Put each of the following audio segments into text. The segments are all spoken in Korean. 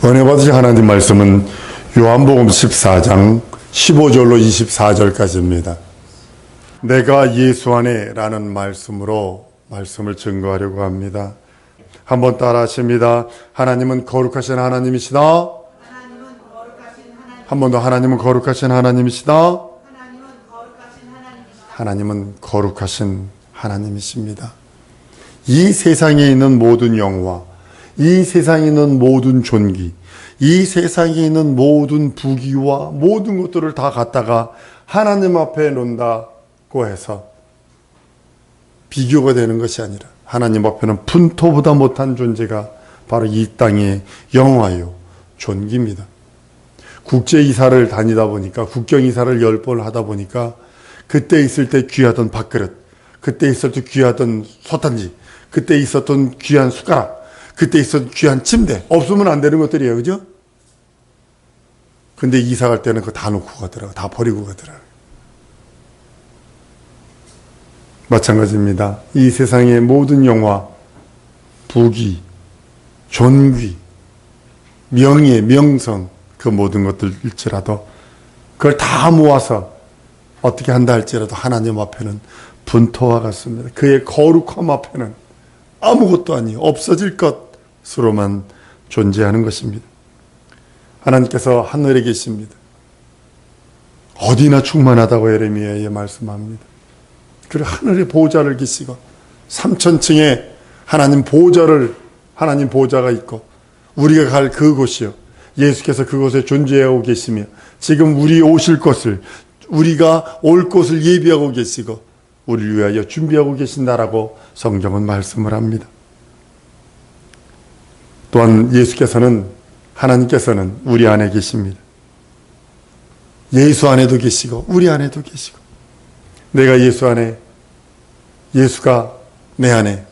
은혜 받으신 하나님 말씀은 요한복음 14장 15절로 24절까지입니다. 내가 예수 안에 라는 말씀으로 말씀을 증거하려고 합니다. 한번 따라 하십니다. 하나님은 거룩하신 하나님이시다. 한 번 더, 하나님은 거룩하신 하나님이시다. 하나님은 거룩하신 하나님이십니다. 이 세상에 있는 모든 영화, 이 세상에 있는 모든 존귀, 이 세상에 있는 모든 부귀와 모든 것들을 다 갖다가 하나님 앞에 놓는다고 해서 비교가 되는 것이 아니라 하나님 앞에는 분토보다 못한 존재가 바로 이 땅의 영화요 존귀입니다. 국제이사를 다니다 보니까, 국경이사를 10번 하다 보니까 그때 있을 때 귀하던 밥그릇, 그때 있을 때 귀하던 솥단지, 그때 있었던 귀한 숟가락, 그때 있었던 귀한 침대, 없으면 안 되는 것들이에요. 그죠? 근데 이사 갈 때는 그거 다 놓고 가더라고요. 다 버리고 가더라고요. 마찬가지입니다. 이 세상의 모든 영화, 부귀, 존귀, 명예, 명성, 그 모든 것들일지라도 그걸 다 모아서 어떻게 한다 할지라도 하나님 앞에는 분토와 같습니다. 그의 거룩함 앞에는 아무것도 아니에요. 없어질 것으로만 존재하는 것입니다. 하나님께서 하늘에 계십니다. 어디나 충만하다고 예레미야에 말씀합니다. 그리고 하늘에 보좌를 계시고 삼천층에 하나님 보좌가 있고 우리가 갈 그곳이요, 예수께서 그곳에 존재하고 계시며 지금 우리 오실 것을, 우리가 올 곳을 예비하고 계시고 우리를 위하여 준비하고 계신다라고 성경은 말씀을 합니다. 또한 하나님께서는 우리 안에 계십니다. 예수 안에도 계시고 우리 안에도 계시고, 내가 예수 안에, 예수가 내 안에,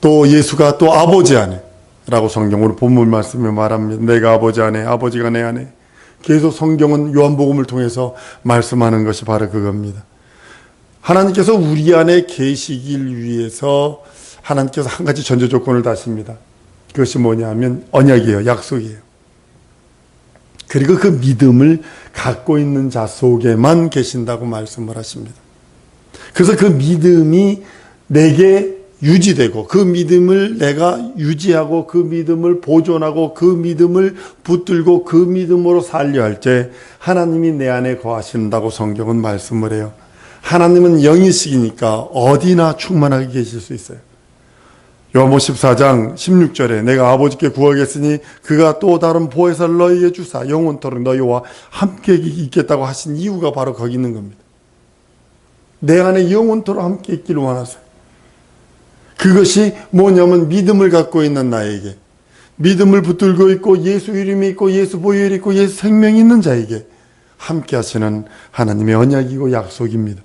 또 예수가 또 아버지 안에 라고 성경으로 본문 말씀에 말합니다. 내가 아버지 안에, 아버지가 내 안에. 계속 성경은 요한복음을 통해서 말씀하는 것이 바로 그겁니다. 하나님께서 우리 안에 계시길 위해서 하나님께서 한 가지 전제 조건을 다십니다. 그것이 뭐냐면 언약이에요. 약속이에요. 그리고 그 믿음을 갖고 있는 자 속에만 계신다고 말씀을 하십니다. 그래서 그 믿음이 내게 유지되고, 그 믿음을 내가 유지하고, 그 믿음을 보존하고, 그 믿음을 붙들고, 그 믿음으로 살려 할 때 하나님이 내 안에 거하신다고 성경은 말씀을 해요. 하나님은 영이시니까 어디나 충만하게 계실 수 있어요. 요한복음 14장 16절에 내가 아버지께 구하겠으니 그가 또 다른 보혜사를 너희에게 주사 영원토록 너희와 함께 있겠다고 하신 이유가 바로 거기 있는 겁니다. 내 안에 영원토록 함께 있기를 원하세요. 그것이 뭐냐면 믿음을 갖고 있는 나에게, 믿음을 붙들고 있고 예수 이름이 있고 예수 보혈이 있고 예수 생명이 있는 자에게 함께 하시는 하나님의 언약이고 약속입니다.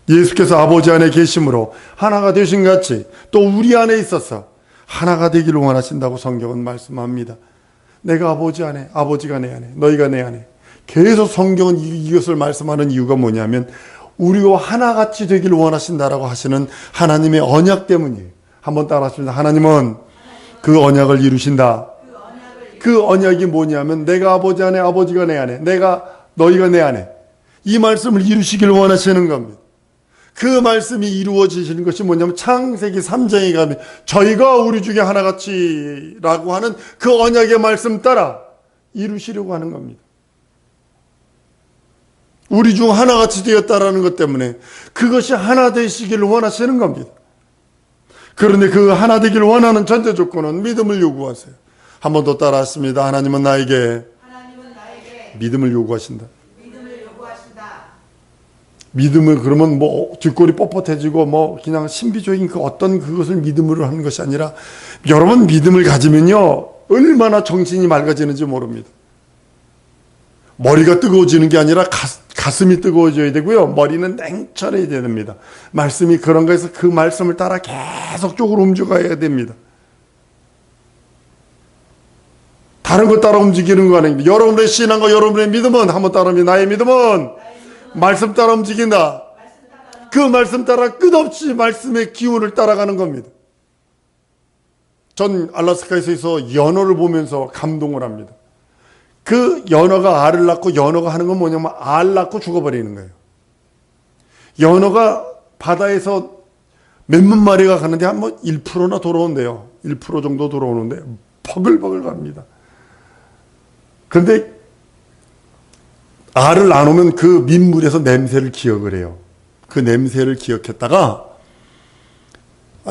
예수께서 아버지 안에 계심으로 하나가 되신 같이 또 우리 안에 있어서 하나가 되기를 원하신다고 성경은 말씀합니다. 내가 아버지 안에, 아버지가 내 안에, 너희가 내 안에. 계속 성경은 이것을 말씀하는 이유가 뭐냐면 우리와 하나같이 되기를 원하신다라고 하시는 하나님의 언약 때문이에요. 한번 따라 하십니다. 하나님은 그 언약을 이루신다. 그 언약이 뭐냐면 내가 아버지 안에, 아버지가 내 안에, 너희가 내 안에. 이 말씀을 이루시기를 원하시는 겁니다. 그 말씀이 이루어지시는 것이 뭐냐면 창세기 3장에 가면 저희가 우리 중에 하나같이 라고 하는 그 언약의 말씀 따라 이루시려고 하는 겁니다. 우리 중 하나같이 되었다라는 것 때문에 그것이 하나 되시기를 원하시는 겁니다. 그런데 그 하나 되기를 원하는 전제 조건은 믿음을 요구하세요. 한 번 더 따라하십니다. 하나님은 나에게 믿음을 요구하신다. 믿음을 그러면 뭐 뒷골이 뻣뻣해지고 뭐 그냥 신비적인 그 어떤 그것을 믿음으로 하는 것이 아니라, 여러분 믿음을 가지면요 얼마나 정신이 맑아지는지 모릅니다. 머리가 뜨거워지는 게 아니라 가슴이 뜨거워져야 되고요, 머리는 냉철해야 됩니다. 말씀이 그런 거에서 그 말씀을 따라 계속적으로 움직여야 됩니다. 다른 거 따라 움직이는 거 아닙니다. 여러분의 신앙과 여러분의 믿음은, 한번 따라합니다. 나의 믿음은 말씀 따라 움직인다. 그 말씀 따라 끝없이 말씀의 기운을 따라가는 겁니다. 전 알래스카에서 연어를 보면서 감동을 합니다. 그 연어가 알을 낳고, 연어가 하는 건 뭐냐면 알 낳고 죽어버리는 거예요. 연어가 바다에서 몇만 마리가 가는데 한 1%나 돌아온대요. 1% 정도 돌아오는데 버글버글 갑니다. 그런데 알을 안 오면 그 민물에서 냄새를 기억을 해요. 그 냄새를 기억했다가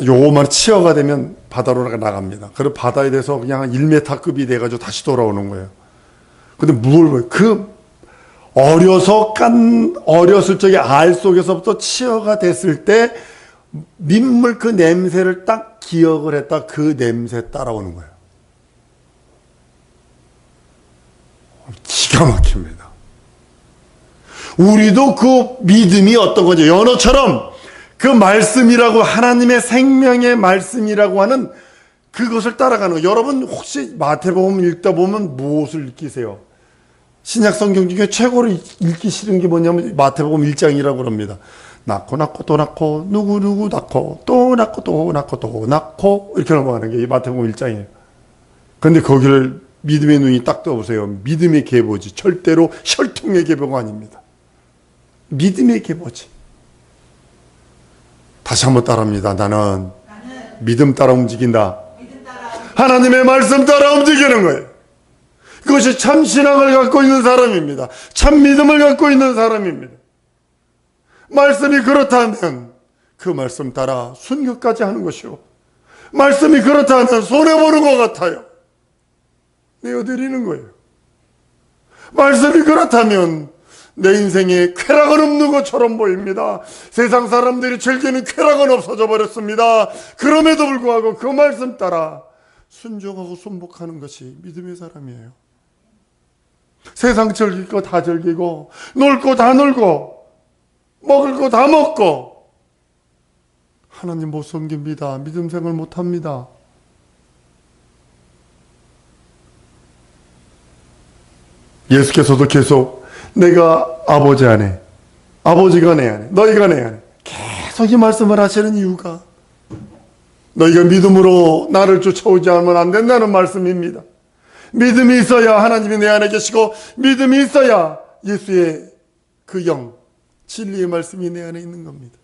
요만 치어가 되면 바다로 나갑니다. 그리고 바다에 대해서 그냥 1m급이 돼가지고 다시 돌아오는 거예요. 근데 어렸을 적에 알 속에서부터 치어가 됐을 때 민물 그 냄새를 딱 기억을 했다. 그 냄새 따라오는 거예요. 기가 막힙니다. 우리도 그 믿음이 어떤 거죠? 연어처럼 그 말씀이라고, 하나님의 생명의 말씀이라고 하는 그것을 따라가는 거예요. 여러분 혹시 마태복음 읽다 보면 무엇을 느끼세요? 신약 성경 중에 최고로 읽기 싫은 게 뭐냐면 마태복음 1장이라고 합니다. 낳고 또 낳고 누구 낳고 또 낳고 또 낳고 또 낳고 이렇게 넘어가는 게 마태복음 1장이에요. 그런데 거기를 믿음의 눈이 딱 떠보세요. 믿음의 계보지. 절대로 혈통의 계보가 아닙니다. 믿음의 계보지. 다시 한번 따라합니다. 나는 믿음 따라 움직인다. 하나님의 말씀 따라 움직이는 거예요. 그것이 참 신앙을 갖고 있는 사람입니다. 참 믿음을 갖고 있는 사람입니다. 말씀이 그렇다면 그 말씀 따라 순교까지 하는 것이요. 말씀이 그렇다면 손해보는 것 같아요. 내어드리는 거예요. 말씀이 그렇다면 내 인생에 쾌락은 없는 것처럼 보입니다. 세상 사람들이 즐기는 쾌락은 없어져 버렸습니다. 그럼에도 불구하고 그 말씀 따라 순종하고 순복하는 것이 믿음의 사람이에요. 세상 즐길 거 다 즐기고, 놀 거 다 놀고, 먹을 거 다 먹고, 하나님 못 섬깁니다. 믿음 생활 못 합니다. 예수께서도 계속 내가 아버지 안에, 아버지가 내 안에, 너희가 내 안에, 계속 이 말씀을 하시는 이유가 너희가 믿음으로 나를 쫓아오지 않으면 안 된다는 말씀입니다. 믿음이 있어야 하나님이 내 안에 계시고, 믿음이 있어야 예수의 그 영, 진리의 말씀이 내 안에 있는 겁니다.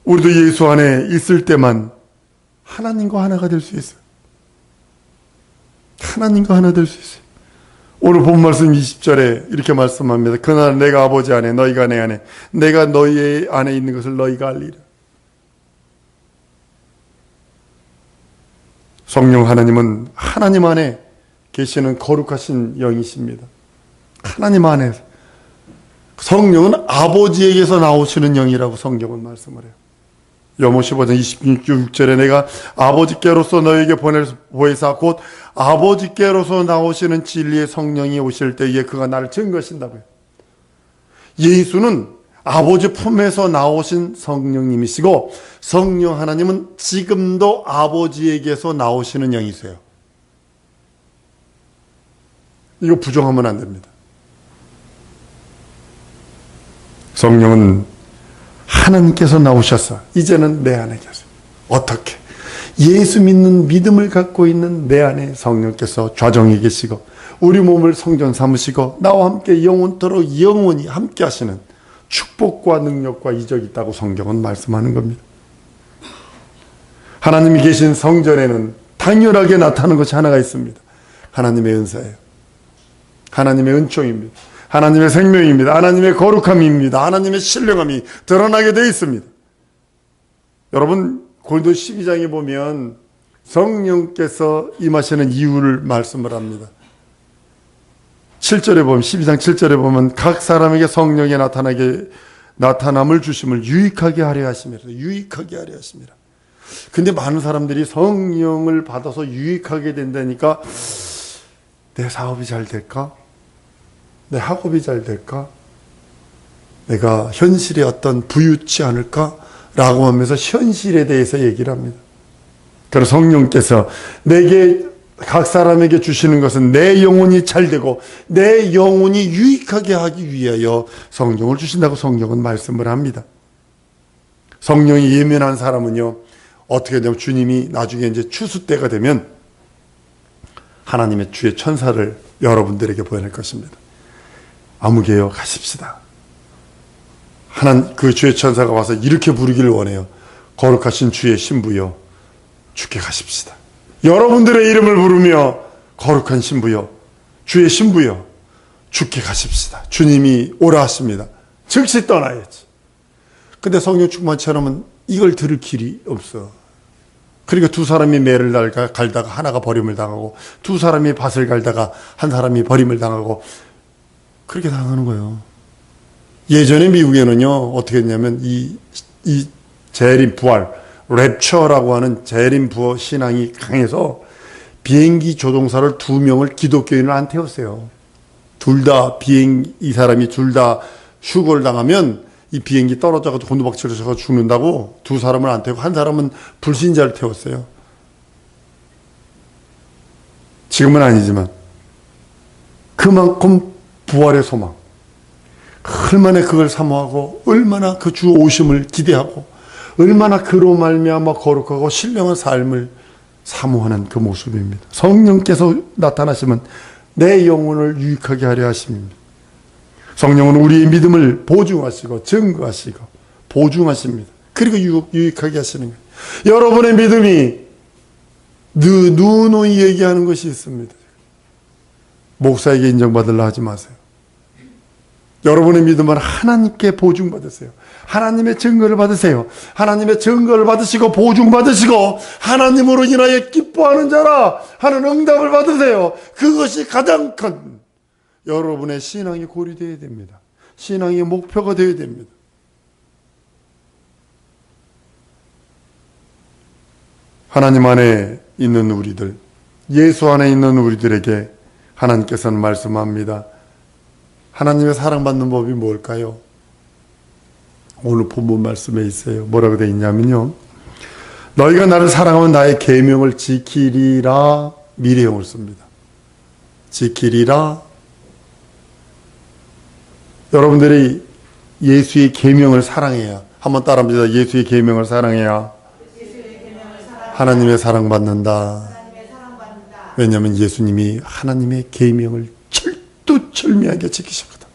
우리도 예수 안에 있을 때만 하나님과 하나가 될 수 있어요. 하나님과 하나 될 수 있어요. 오늘 본 말씀 20절에 이렇게 말씀합니다. 그날 내가 아버지 안에, 너희가 내 안에, 내가 너희 안에 있는 것을 너희가 알리라. 성령 하나님은 하나님 안에 계시는 거룩하신 영이십니다. 하나님 안에. 성령은 아버지에게서 나오시는 영이라고 성경은 말씀을 해요. 요모 15장 26절에 내가 아버지께로서 너에게 보내사 곧 아버지께로서 나오시는 진리의 성령이 오실 때에 그가 나를 증거하신다고요. 예수는 아버지 품에서 나오신 성령님이시고, 성령 하나님은 지금도 아버지에게서 나오시는 영이세요. 이거 부정하면 안 됩니다. 성령은 하나님께서 나오셔서 이제는 내 안에 계세요. 어떻게? 예수 믿는 믿음을 갖고 있는 내 안에 성령께서 좌정에 계시고, 우리 몸을 성전 삼으시고, 나와 함께 영원토록 영원히 함께 하시는 축복과 능력과 이적이 있다고 성경은 말씀하는 겁니다. 하나님이 계신 성전에는 당연하게 나타나는 것이 하나가 있습니다. 하나님의 은사예요. 하나님의 은총입니다. 하나님의 생명입니다. 하나님의 거룩함입니다. 하나님의 신령함이 드러나게 되어 있습니다. 여러분, 고린도 12장에 보면 성령께서 임하시는 이유를 말씀을 합니다. 7절에 보면, 12장 7절에 보면 각 사람에게 성령이 나타남을 주심을 유익하게 하려 하심이라. 유익하게 하려 하심이라. 근데 많은 사람들이 성령을 받아서 유익하게 된다니까, 내 사업이 잘 될까? 내 학업이 잘 될까? 내가 현실에 어떤 부유치 않을까? 라고 하면서 현실에 대해서 얘기를 합니다. 그래서 성령께서 내게, 각 사람에게 주시는 것은 내 영혼이 잘 되고 내 영혼이 유익하게 하기 위하여 성령을 주신다고 성경은 말씀을 합니다. 성령이 예민한 사람은요, 어떻게 되냐면 주님이 나중에 이제 추수 때가 되면 하나님의 주의 천사를 여러분들에게 보낼 것입니다. 아무개여 가십시다. 그 주의 천사가 와서 이렇게 부르기를 원해요. 거룩하신 주의 신부여, 주께 가십시다. 여러분들의 이름을 부르며 거룩한 신부여, 주의 신부여, 주께 가십시다. 주님이 오라 하십니다. 즉시 떠나야지. 근데 성령 충만치 않으면 이걸 들을 길이 없어. 그러니까 두 사람이 매를 갈다가 하나가 버림을 당하고, 두 사람이 밭을 갈다가 한 사람이 버림을 당하고, 그렇게 당하는 거예요. 예전에 미국에는요, 어떻게 했냐면, 이 재림 부활, 랩처라고 하는 재림 부어 신앙이 강해서 비행기 조종사를 2명을 기독교인을 안 태웠어요. 이 사람이 둘 다 휴거를 당하면 이 비행기 떨어져가지고 곤두박질을 쳐서 죽는다고 두 사람을 안 태우고 한 사람은 불신자를 태웠어요. 지금은 아니지만 그만큼 부활의 소망, 얼마나 그걸 사모하고 얼마나 그 주 오심을 기대하고 얼마나 그로 말미암아 거룩하고 신령한 삶을 사모하는 그 모습입니다. 성령께서 나타나시면 내 영혼을 유익하게 하려 하십니다. 성령은 우리의 믿음을 보증하시고 증거하시고 보증하십니다. 그리고 유익하게 하시는 거예요. 여러분의 믿음이 누누이 얘기하는 것이 있습니다. 목사에게 인정받으려 하지 마세요. 여러분의 믿음은 하나님께 보증받으세요. 하나님의 증거를 받으세요. 하나님의 증거를 받으시고 보증받으시고 하나님으로 인하여 기뻐하는 자라 하는 응답을 받으세요. 그것이 가장 큰 여러분의 신앙이 고리되어야 됩니다. 신앙의 목표가 되어야 됩니다. 하나님 안에 있는 우리들, 예수 안에 있는 우리들에게 하나님께서는 말씀합니다. 하나님의 사랑받는 법이 뭘까요? 오늘 본문 말씀에 있어요. 뭐라고 되어 있냐면요, 너희가 나를 사랑하면 나의 계명을 지키리라. 미래형을 씁니다. 지키리라. 여러분들이 예수의 계명을 사랑해야, 한번 따라합니다. 예수의 계명을 사랑해야 하나님의 사랑받는다. 왜냐하면 예수님이 하나님의 계명을 철두철미하게 지키셨거든.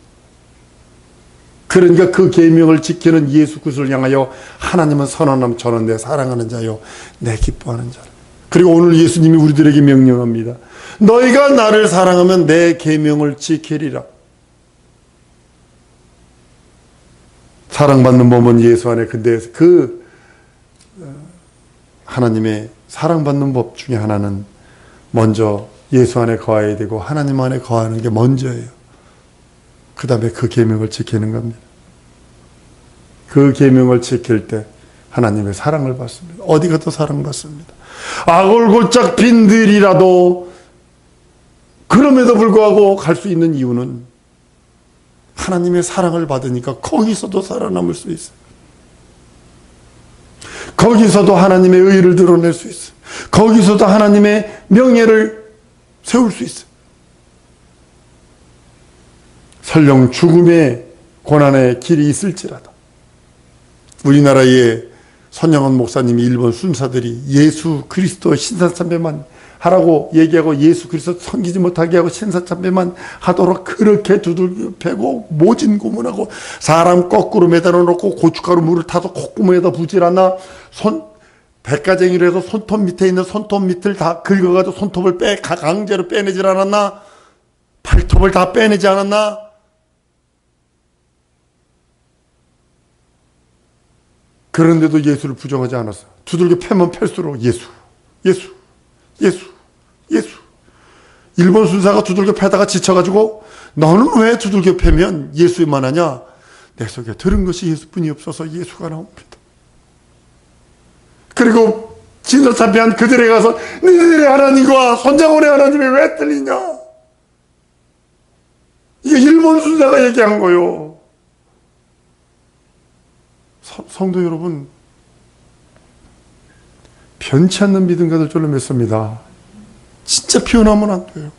그러니까 그 계명을 지키는 예수 그리스도를 향하여 하나님은 선한 저는 내 사랑하는 자요 내 기뻐하는 자. 그리고 오늘 예수님이 우리들에게 명령합니다. 너희가 나를 사랑하면 내 계명을 지키리라. 사랑받는 법은 예수 안에, 근데 그 하나님의 사랑받는 법 중에 하나는 먼저 예수 안에 거해야 되고 하나님 안에 거하는 게 먼저예요. 그 다음에 그 계명을 지키는 겁니다. 그 계명을 지킬 때 하나님의 사랑을 받습니다. 어디 가도 사랑받습니다. 악을 골짝 빈들이라도 그럼에도 불구하고 갈 수 있는 이유는 하나님의 사랑을 받으니까 거기서도 살아남을 수 있어요. 거기서도 하나님의 의를 드러낼 수 있어요. 거기서도 하나님의 명예를 세울 수 있어요. 설령 죽음의 고난의 길이 있을지라도 우리나라의 선영원 목사님이 일본 순사들이 예수 그리스도 신사참배만 하라고 얘기하고 예수 그리스도 섬기지 못하게 하고 신사참배만 하도록 그렇게 두들겨 패고 모진 고문하고 사람 거꾸로 매달아 놓고 고춧가루 물을 타서 콧구멍에다 부질 않나, 백가쟁이로 해서 손톱 밑에 있는 손톱 밑을 다 긁어가지고 손톱을 강제로 빼내질 않았나, 팔톱을 다 빼내지 않았나. 그런데도 예수를 부정하지 않았어. 두들겨 패면 팰수록 예수. 일본 순사가 두들겨 패다가 지쳐가지고 너는 왜 두들겨 패면 예수만 하냐? 내 속에 들은 것이 예수뿐이 없어서 예수가 나옵니다. 그리고 진노참배한 그들에 가서 너희들의 하나님과 손장원의 하나님이 왜 틀리냐? 이게 일본 순사가 얘기한 거요. 성도 여러분, 변치 않는 믿음 가질 줄로 믿습니다. 진짜 변하면 안 돼요.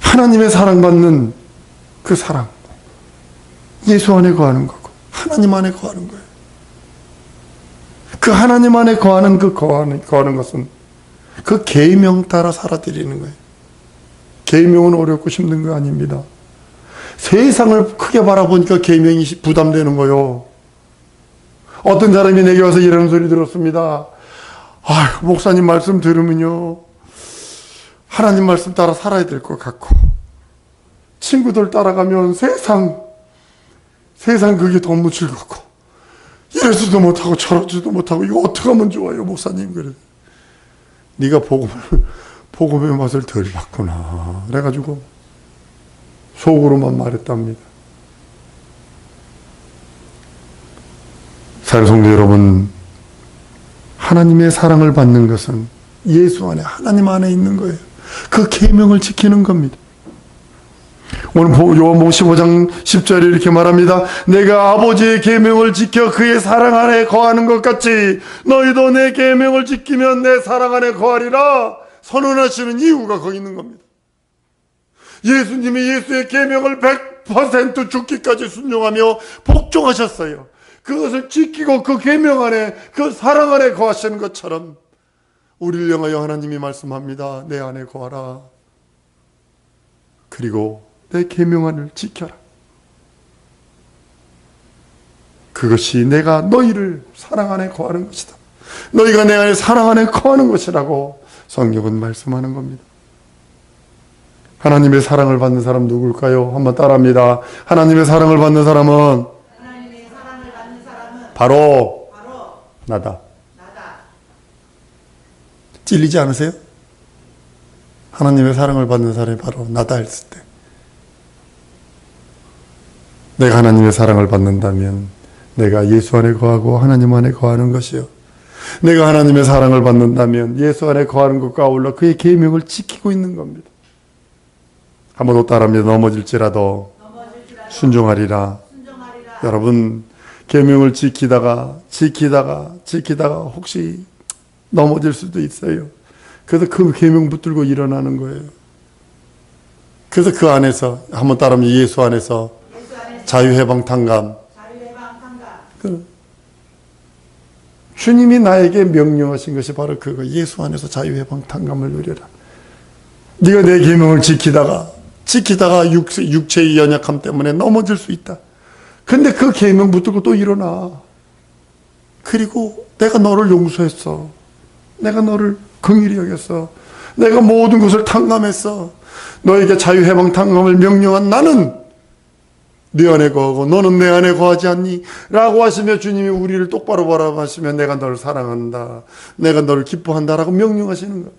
하나님의 사랑받는 그 사랑, 예수 안에 거하는 거고 하나님 안에 거하는 거예요. 그 하나님 안에 거하는 거하는 것은 그 계명 따라 살아드리는 거예요. 계명은 어렵고 힘든 거 아닙니다. 세상을 크게 바라보니까 계명이 부담되는 거요. 어떤 사람이 내게 와서 이런 소리 들었습니다. 아, 목사님 말씀 들으면요, 하나님 말씀 따라 살아야 될 것 같고, 친구들 따라가면 세상 그게 너무 즐겁고, 이러지도 못하고 저러지도 못하고, 이거 어떻게 하면 좋아요, 목사님? 그래. 네가 복음의 맛을 덜 봤구나. 그래가지고 속으로만 말했답니다. 사랑하는 성도 여러분, 하나님의 사랑을 받는 것은 예수 안에, 하나님 안에 있는 거예요. 그 계명을 지키는 겁니다. 오늘 요한복음 15장 10절에 이렇게 말합니다. 내가 아버지의 계명을 지켜 그의 사랑 안에 거하는 것 같이 너희도 내 계명을 지키면 내 사랑 안에 거하리라 선언하시는 이유가 거기 있는 겁니다. 예수님이 예수의 계명을 100% 죽기까지 순종하며 복종하셨어요. 그것을 지키고 그 계명 안에, 그 사랑 안에 거하시는 것처럼 우리를 향하여 하나님이 말씀합니다. 내 안에 거하라. 그리고 내 계명안을 지켜라. 그것이 내가 너희를 사랑 안에 거하는 것이다. 너희가 내 안에 사랑 안에 거하는 것이라고 성경은 말씀하는 겁니다. 하나님의 사랑을 받는 사람 누굴까요? 한번 따라합니다. 하나님의 사랑을 받는 사람은 바로 나다. 찔리지 않으세요? 하나님의 사랑을 받는 사람이 바로 나다 했을 때, 내가 하나님의 사랑을 받는다면 내가 예수 안에 거하고 하나님 안에 거하는 것이요, 내가 하나님의 사랑을 받는다면 예수 안에 거하는 것과 아울러 그의 계명을 지키고 있는 겁니다. 한번 더 따라합니다. 넘어질지라도 순종하리라. 여러분, 계명을 지키다가 혹시 넘어질 수도 있어요. 그래서 그 계명 붙들고 일어나는 거예요. 그래서 그 안에서, 한번 따라하면 예수 안에서 자유해방탕감. 주님이 나에게 명령하신 것이 바로 그거. 예수 안에서 자유해방탕감을 누려라. 네가 내 계명을 지키다가 육체의 연약함 때문에 넘어질 수 있다. 근데 그 계명 붙들고 또 일어나. 그리고 내가 너를 용서했어. 내가 너를 긍휼히 여겼어. 내가 모든 것을 탕감했어. 너에게 자유해방탕감을 명령한 나는 네 안에 거하고 너는 내 안에 거하지 않니? 라고 하시며 주님이 우리를 똑바로 바라보시면 내가 너를 사랑한다, 내가 너를 기뻐한다 라고 명령하시는 것.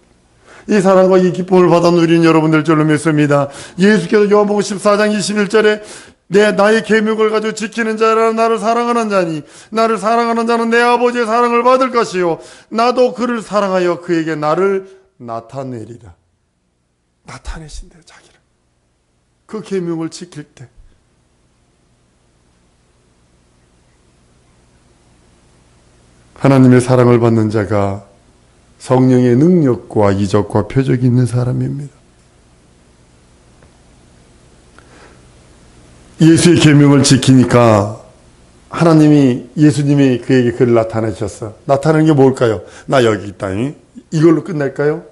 이 사랑과 이 기쁨을 받아 누리는 여러분들 줄로 믿습니다. 예수께서 요한복음 14장 21절에 나의 계명을 가지고 지키는 자라 나를 사랑하는 자니 나를 사랑하는 자는 내 아버지의 사랑을 받을 것이요 나도 그를 사랑하여 그에게 나를 나타내리라. 나타내신대요, 자기를. 그 계명을 지킬 때. 하나님의 사랑을 받는 자가 성령의 능력과 이적과 표적이 있는 사람입니다. 예수의 계명을 지키니까 예수님이 그에게 그를 나타내셨어. 나타내는 게 뭘까요? 나 여기 있다. 이걸로 끝날까요?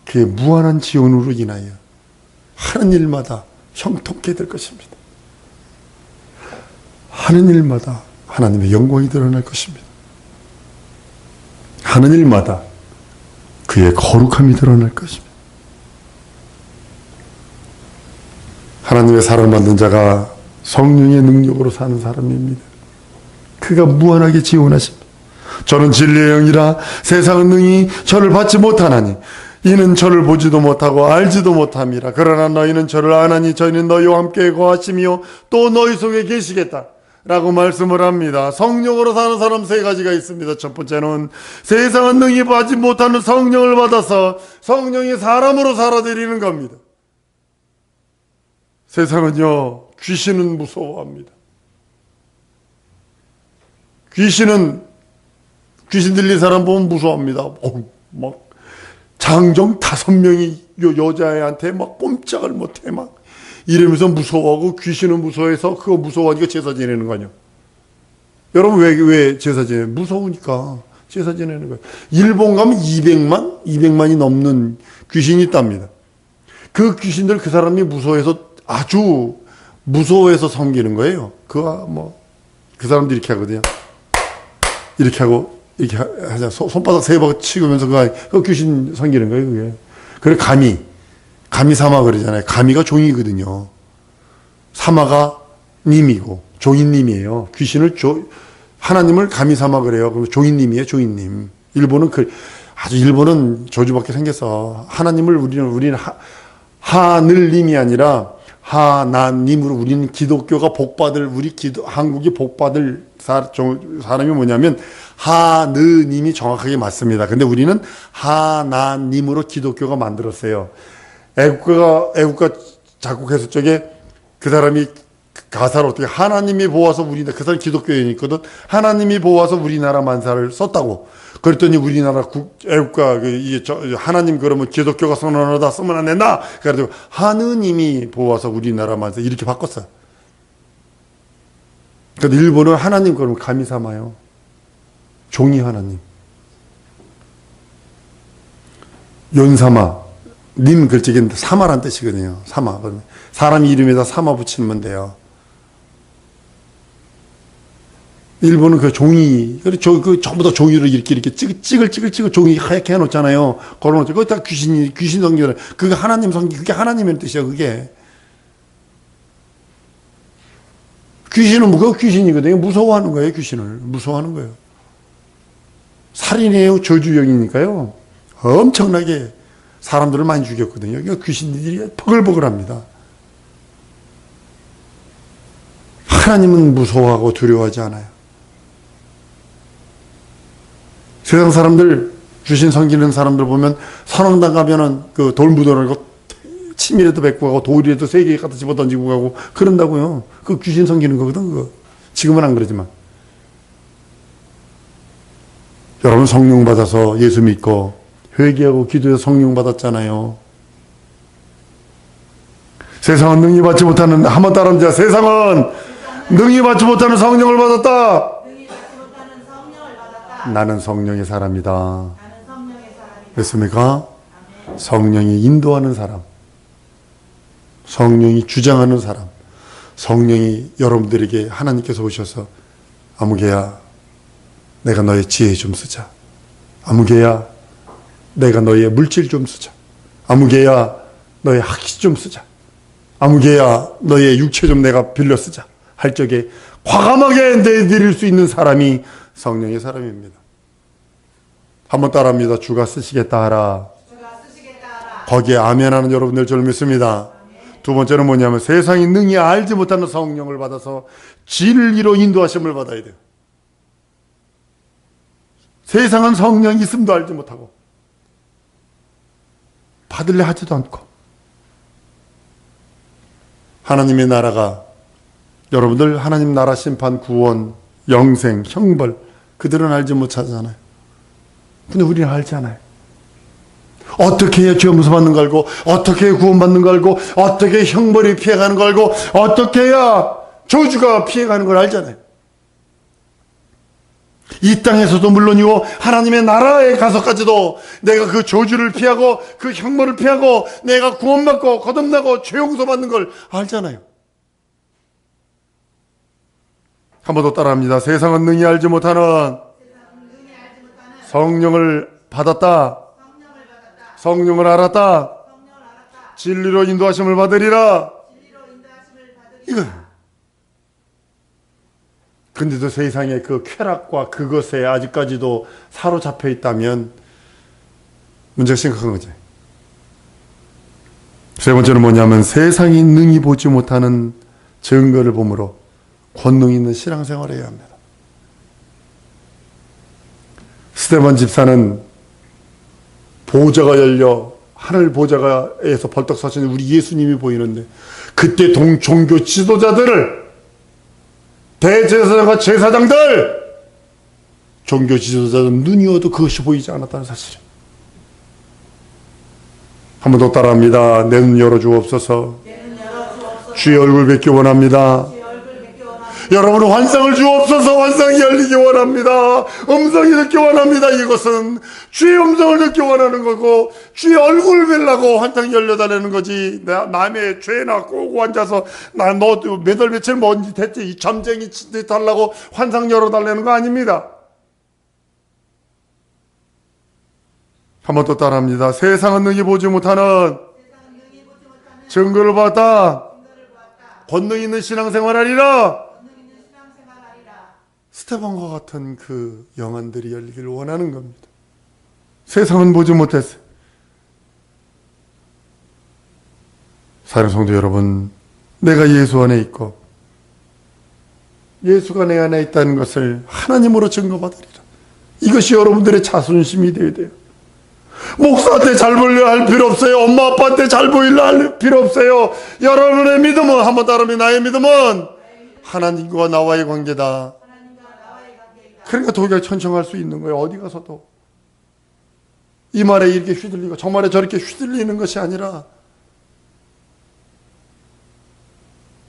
그의 무한한 지원으로 인하여 하는 일마다 형통케 될 것입니다. 하는 일마다 하나님의 영광이 드러날 것입니다. 하는 일마다 그의 거룩함이 드러날 것입니다. 하나님의 사랑을 받는 자가 성령의 능력으로 사는 사람입니다. 그가 무한하게 지원하십니다. 저는 진리의 영이라 세상은 능히 저를 받지 못하나니 이는 저를 보지도 못하고 알지도 못함이라. 그러나 너희는 저를 아나니 저희는 너희와 함께 거하시며 또 너희 속에 계시겠다 라고 말씀을 합니다. 성령으로 사는 사람 세 가지가 있습니다. 첫 번째는 세상은 능히 받지 못하는 성령을 받아서 성령이 사람으로 살아들이는 겁니다. 세상은요, 귀신은 무서워합니다. 귀신 들린 사람 보면 무서워합니다. 장정 5명이 여자애한테 막 꼼짝을 못해. 막 이러면서 무서워하고 귀신은 무서워해서 그거 무서워하니까 제사 지내는 거 아니야. 여러분 왜 제사 지내? 무서우니까 제사 지내는 거예요. 일본 가면 200만이 넘는 귀신이 있답니다. 그 귀신들 그 사람이 무서워해서 아주 무서워해서 섬기는 거예요. 그 사람들이 이렇게 하거든요. 이렇게 하고 이렇게 하자. 손바닥 3번 치면서 그 귀신 섬기는 거예요. 그게. 그래 가미 사마 그러잖아요. 가미가 종이거든요. 사마가 님이고 종이님이에요. 귀신을 하나님을 가미 사마 그래요. 그럼 종이님이에요. 종이님. 일본은 일본은 저주받게 생겼어. 하나님을 우리는 하늘님이 아니라 하나님으로 우리는 기독교가 복받을 한국이 복받을 사람이 뭐냐면 하느님이 정확하게 맞습니다. 근데 우리는 하나님으로 기독교가 만들었어요. 애국가 작곡했을 적에 그 사람이 가사를 어떻게 하나님이 보아서 그 사람이 기독교인이거든. 하나님이 보아서 우리나라 만사를 썼다고. 그랬더니 우리나라 애국가 하나님 그러면 기독교가 선언하다 쓰면 안 된다. 그래가지고 하느님이 보아서 우리나라 만사 이렇게 바꿨어요. 근데 일본은 하나님 그러면 가미 삼아요. 종이 하나님. 연사마 님 글자인데 사마란 뜻이거든요. 사마. 사람 이름에다 사마 붙이면 돼요. 일본은 그 종이, 전부 다 종이로 이렇게 찍을 종이 하얗게 해놓잖아요. 걸어놓죠. 그거 다 귀신 성기잖아요. 그게 하나님 성기, 그게 하나님의 뜻이야, 그게. 귀신은 귀신이거든요. 무서워하는 거예요, 귀신을. 무서워하는 거예요. 살인이에요, 저주형이니까요. 엄청나게 사람들을 많이 죽였거든요. 그러니까 귀신들이 버글버글합니다. 하나님은 무서워하고 두려워하지 않아요. 세상 사람들, 귀신 섬기는 사람들 보면 선왕당 가면은 그 돌 묻어놓고 침이라도 뱉고 가고 돌이라도 3개 갖다 집어 던지고 가고 그런다고요. 그 귀신 섬기는 거거든, 그거. 지금은 안 그러지만. 여러분 성령 받아서 예수 믿고 회개하고 기도해서 성령 받았잖아요. 세상은 능히 받지 못하는, 한번 따라합니다. 세상은 능히 받지 못하는 성령을 받았다. 나는 성령의 사람이다. 됐습니까? 성령이 인도하는 사람, 성령이 주장하는 사람, 성령이 여러분들에게 하나님께서 오셔서 아무개야 내가 너의 지혜 좀 쓰자. 아무개야 내가 너의 물질 좀 쓰자. 아무개야 너의 학식 좀 쓰자. 아무개야 너의 육체 좀 내가 빌려 쓰자 할 적에 과감하게 내드릴 수 있는 사람이 성령의 사람입니다. 한번 따라합니다. 주가 쓰시겠다 하라. 거기에 아멘하는 여러분들 저를 믿습니다. 두 번째는 뭐냐면 세상이 능히 알지 못하는 성령을 받아서 진리로 인도하심을 받아야 돼요. 세상은 성령이 있음도 알지 못하고 받을래 하지도 않고 하나님의 나라가 여러분들 하나님 나라 심판 구원 영생 형벌 그들은 알지 못하잖아요. 근데 우리는 알잖아요. 어떻게 해야 죄 용서받는 거 알고 어떻게 해야 구원받는 거 알고 어떻게 해야 형벌이 피해가는 거 알고 어떻게 해야 저주가 피해가는 걸 알잖아요. 이 땅에서도 물론이고 하나님의 나라에 가서까지도 내가 그 저주를 피하고 그 형벌을 피하고 내가 구원받고 거듭나고 죄 용서받는 걸 알잖아요. 한 번 더 따라합니다. 세상은 능히 알지 못하는 성령을 받았다. 성령을 알았다. 진리로 인도하심을 받으리라. 이거. 근데도 세상의 그 쾌락과 그것에 아직까지도 사로잡혀 있다면 문제가 심각한 거죠. 세 번째는 뭐냐면 세상이 능히 보지 못하는 증거를 보므로 권능 있는 신앙생활을 해야 합니다. 스데반 집사는 보좌가 열려 하늘 보좌가에서 벌떡 서신 우리 예수님이 보이는데 그때 종교 지도자들을 대제사장과 제사장들 종교 지도자들 눈이어도 그것이 보이지 않았다는 사실을 한 번 더 따라합니다. 내 눈 열어주옵소서. 주의 얼굴 뵙기 원합니다. 여러분 환상을 주옵소서. 환상이 열리기 원합니다. 음성이 듣기 원합니다. 이것은 주의 음성을 듣기 원하는 거고 주의 얼굴을 뵈려고 환상이 열려달라는 거지. 남의 죄나 꼬고 앉아서 나 너 몇 월 며칠 뭔지 됐지 이 점쟁이 짓 하려고 환상 열어달라는 거 아닙니다. 한 번 더 따라합니다. 세상은 능히 보지 못하는 증거를 봤다. 권능 있는 신앙생활하리라. 스테반과 같은 그 영안들이 열리기를 원하는 겁니다. 세상은 보지 못했어요. 사랑하는 성도 여러분, 내가 예수 안에 있고 예수가 내 안에 있다는 것을 하나님으로 증거받으리라. 이것이 여러분들의 자존심이 되어야 돼요. 목사한테 잘 보이려 할 필요 없어요. 엄마 아빠한테 잘 보이려 할 필요 없어요. 여러분의 믿음은, 한번 따르면 나의 믿음은 하나님과 나와의 관계다. 그러니까 도리어 천청할 수 있는 거예요. 어디 가서도. 이 말에 이렇게 휘둘리고 저 말에 저렇게 휘둘리는 것이 아니라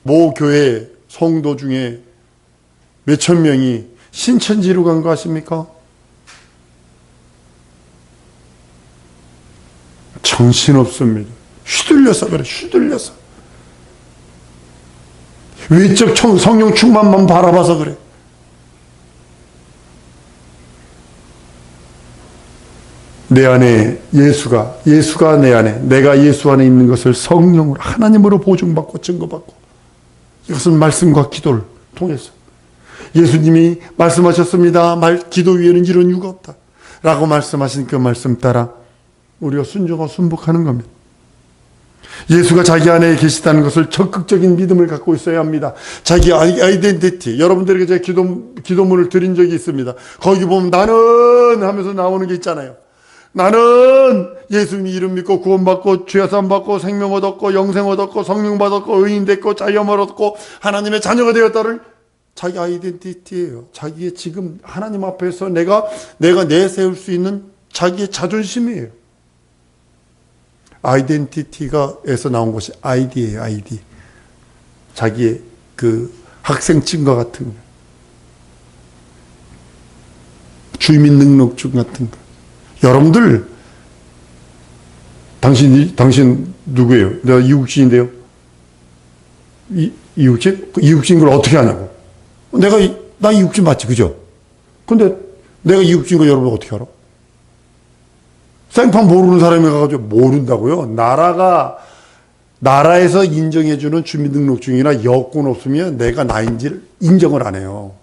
모 교회 성도 중에 몇천 명이 신천지로 간 거 아십니까? 정신없습니다. 휘둘려서 그래. 휘둘려서. 외적 성령 충만만 바라봐서 그래. 내 안에 예수가 내 안에, 내가 예수 안에 있는 것을 성령으로 하나님으로 보증받고 증거받고, 이것은 말씀과 기도를 통해서 예수님이 말씀하셨습니다. 기도 위에는 이런 이유가 없다 라고 말씀하신 그 말씀 따라 우리가 순종하고 순복하는 겁니다. 예수가 자기 안에 계시다는 것을 적극적인 믿음을 갖고 있어야 합니다. 자기 아이덴티티. 여러분들에게 제가 기도문을 드린 적이 있습니다. 거기 보면 나는 하면서 나오는 게 있잖아요. 나는 예수님 이름 믿고 구원받고 죄사함 받고 생명 얻었고 영생 얻었고 성령 받았고 의인 됐고 자유함을 얻고 하나님의 자녀가 되었다를 자기 아이덴티티예요. 자기의 지금 하나님 앞에서 내가 내세울 수 있는 자기의 자존심이에요. 아이덴티티가에서 나온 것이 아이디예요. 아이디. 자기의 그 학생증과 같은 거. 주민등록증 같은 거. 여러분들, 당신 누구예요? 내가 이국진인데요. 이국진? 이국진인 걸 어떻게 하냐고. 나 이국진 맞지, 그죠? 근데 내가 이국진인 거 여러분 어떻게 알아? 생판 모르는 사람이 가가지고 모른다고요? 나라에서 인정해주는 주민등록증이나 여권 없으면 내가 나인지를 인정을 안 해요.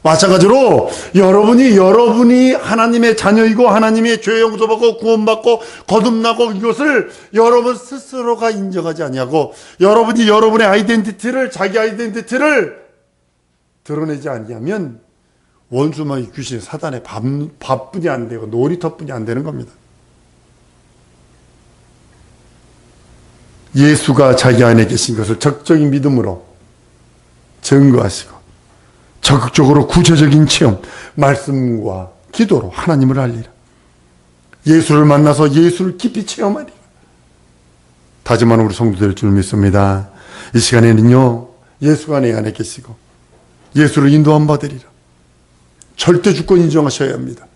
마찬가지로 여러분이 하나님의 자녀이고 하나님의 죄 용서받고 구원받고 거듭나고 이것을 여러분 스스로가 인정하지 아니하고 여러분이 여러분의 자기 아이덴티티를 드러내지 아니하면 원수마귀 귀신 사단의 밥뿐이 안 되고 놀이터뿐이 안 되는 겁니다. 예수가 자기 안에 계신 것을 적극적인 믿음으로 증거하시고 적극적으로 구체적인 체험, 말씀과 기도로 하나님을 알리라. 예수를 만나서 예수를 깊이 체험하리라. 다짐하는 우리 성도될 줄 믿습니다. 이 시간에는요, 예수가 내 안에 계시고 예수를 인도함 받으리라. 절대 주권 인정하셔야 합니다.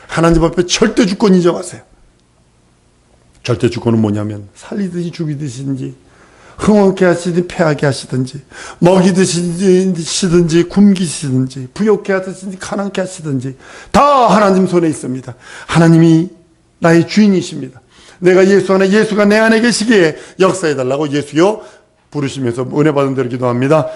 하나님 앞에 절대 주권 인정하세요. 절대 주권은 뭐냐면 살리든지 죽이든지 흥원케 하시든지 패하게 하시든지 먹이드시든지 굶기시든지 부욕케 하시든지 가난케 하시든지 다 하나님 손에 있습니다. 하나님이 나의 주인이십니다. 내가 예수 안에, 예수가 내 안에 계시기에 역사해달라고 예수여 부르시면서 은혜 받은 대로 기도합니다.